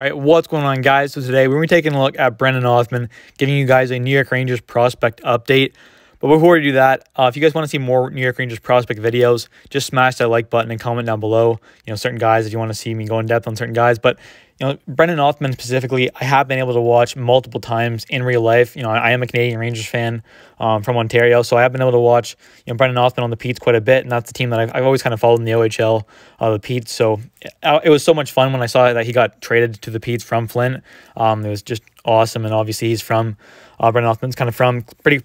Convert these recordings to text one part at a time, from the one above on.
All right, what's going on, guys? So today we're going to be taking a look at Brennan Othmann, giving you guys a New York Rangers prospect update. But before we do that, if you guys want to see more New York Rangers prospect videos, just smash that like button and comment down below. Certain guys, if you want to see me go in depth on certain guys. But Brennan Othmann specifically, I have been able to watch multiple times in real life. I am a Canadian Rangers fan from Ontario, so I have been able to watch Brennan Othmann on the Petes quite a bit, and that's the team that I've always kind of followed in the OHL, the Petes. So it was so much fun when I saw that he got traded to the Petes from Flint. It was just awesome, and obviously he's from Brennan Othmann's kind of from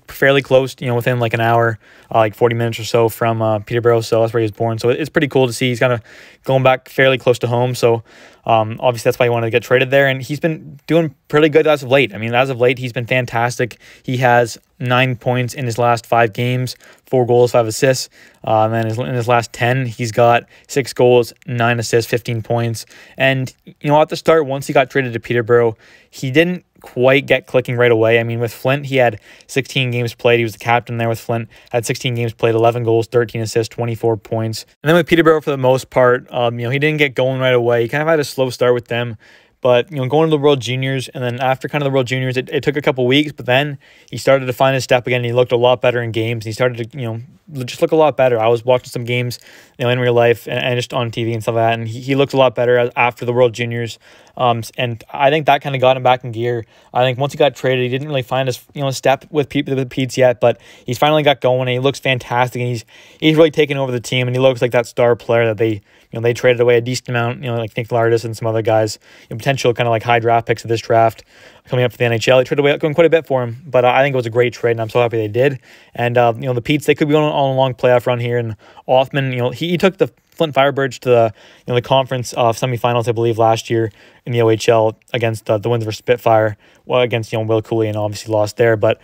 fairly close, within like an hour, like 40 minutes or so from Peterborough. So that's where he was born. So it's pretty cool to see he's kind of going back fairly close to home. So obviously that's why he wanted to get traded there, and he's been doing pretty good as of late. I mean, as of late, he's been fantastic. He has 9 points in his last 5 games, 4 goals, 5 assists. And then in his last 10, he's got 6 goals, 9 assists, 15 points. And, at the start, once he got traded to Peterborough, he didn't quite get clicking right away. I mean, with Flint, he had 16 games played. He was the captain there with Flint, had 16 games played, 11 goals, 13 assists, 24 points. And then with Peterborough, for the most part, he didn't get going right away. He kind of had a slow start with them. But, going to the World Juniors, and then after kind of the World Juniors, it took a couple weeks, but then he started to find his step again. And he looked a lot better in games. And he started to, just look a lot better. I was watching some games, in real life and just on TV and stuff like that, and he looked a lot better after the World Juniors. And I think that kind of got him back in gear. I think once he got traded, he didn't really find his step with the Petes yet, but he's finally got going, and he looks fantastic, and he's really taken over the team, and he looks like that star player that they they traded away a decent amount, like Nick Lardis and some other guys, potential kind of like high draft picks of this draft coming up for the NHL. They traded away going quite a bit for him, but I think it was a great trade, and I'm so happy they did. And the Petes, they could be on a long playoff run here, and Othmann, he took the Flint Firebirds to the conference semifinals, I believe, last year in the OHL against the Windsor Spitfire, against Will Cooley, and obviously lost there. But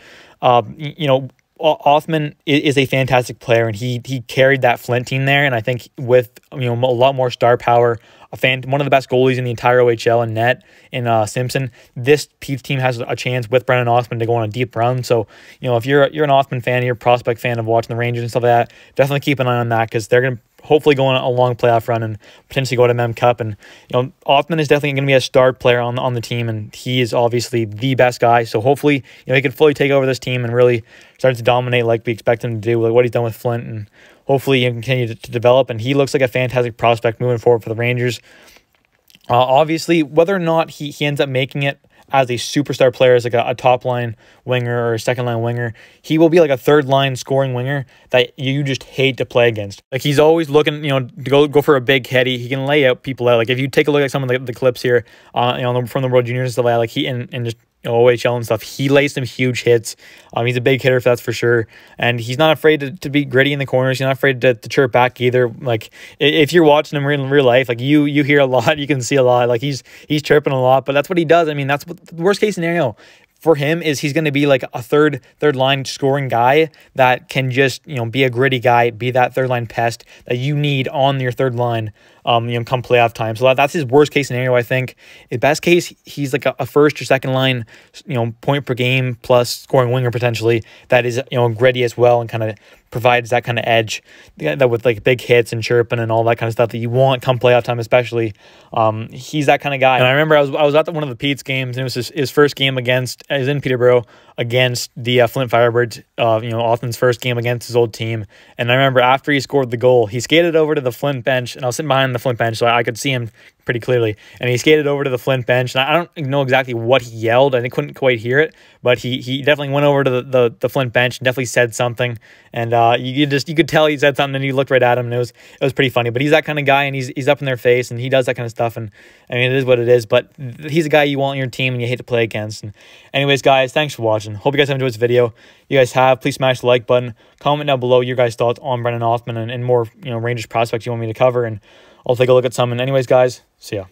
Othmann is a fantastic player, and he carried that Flint team there. And I think with a lot more star power, one of the best goalies in the entire OHL in net in Simpson, this Petes team has a chance with Brennan Othmann to go on a deep run. So if you're an Othmann fan, you're a prospect fan of watching the Rangers and stuff like that, definitely keep an eye on that, because they're going to hopefully go on a long playoff run and potentially go to Mem Cup. And Othmann is definitely going to be a star player on the team, and he is obviously the best guy. So hopefully he can fully take over this team and really start to dominate like we expect him to do with what he's done with Flint, and hopefully he can continue to develop. And he looks like a fantastic prospect moving forward for the Rangers. Obviously, whether or not he ends up making it as a superstar player, as like a top line winger or a second line winger, he will be like a third line scoring winger that you just hate to play against. Like, he's always looking, to go for a big head. He can lay out people out. Like, if you take a look at some of the clips here, from the World Juniors and stuff like that, like he and just OHL and stuff, he lays some huge hits. He's a big hitter, that's for sure, and he's not afraid to be gritty in the corners. He's not afraid to chirp back either. Like, if you're watching him in real life, like you hear a lot, you can see a lot. Like, he's chirping a lot, but that's what he does. I mean, that's what the worst case scenario for him is. He's going to be like a third line scoring guy that can just be a gritty guy, be that third line pest that you need on your third line come playoff time. So that's his worst case scenario. I think his best case, he's like a first or second line point per game plus scoring winger potentially that is gritty as well, and kind of provides that kind of edge that with like big hits and chirping and all that kind of stuff that you want come playoff time, especially. He's that kind of guy. And I remember I was at one of the Petes games, and it was his first game is in Peterborough against the Flint Firebirds, Othmann's first game against his old team. And I remember after he scored the goal, he skated over to the Flint bench, and I was sitting behind the Flint bench, so I could see him pretty clearly. And he skated over to the Flint bench, and I don't know exactly what he yelled. I couldn't quite hear it, but he definitely went over to the Flint bench and definitely said something. And you could tell he said something, and he looked right at him, and it was pretty funny. But he's that kind of guy, and he's up in their face, and he does that kind of stuff. And I mean, it is what it is. But he's a guy you want on your team, and you hate to play against. And anyways, guys, thanks for watching. Hope you guys have enjoyed this video. You guys have, please smash the like button. Comment down below your guys' thoughts on Brennan Othmann and more Rangers prospects you want me to cover, and I'll take a look at some. And anyways, guys, see ya.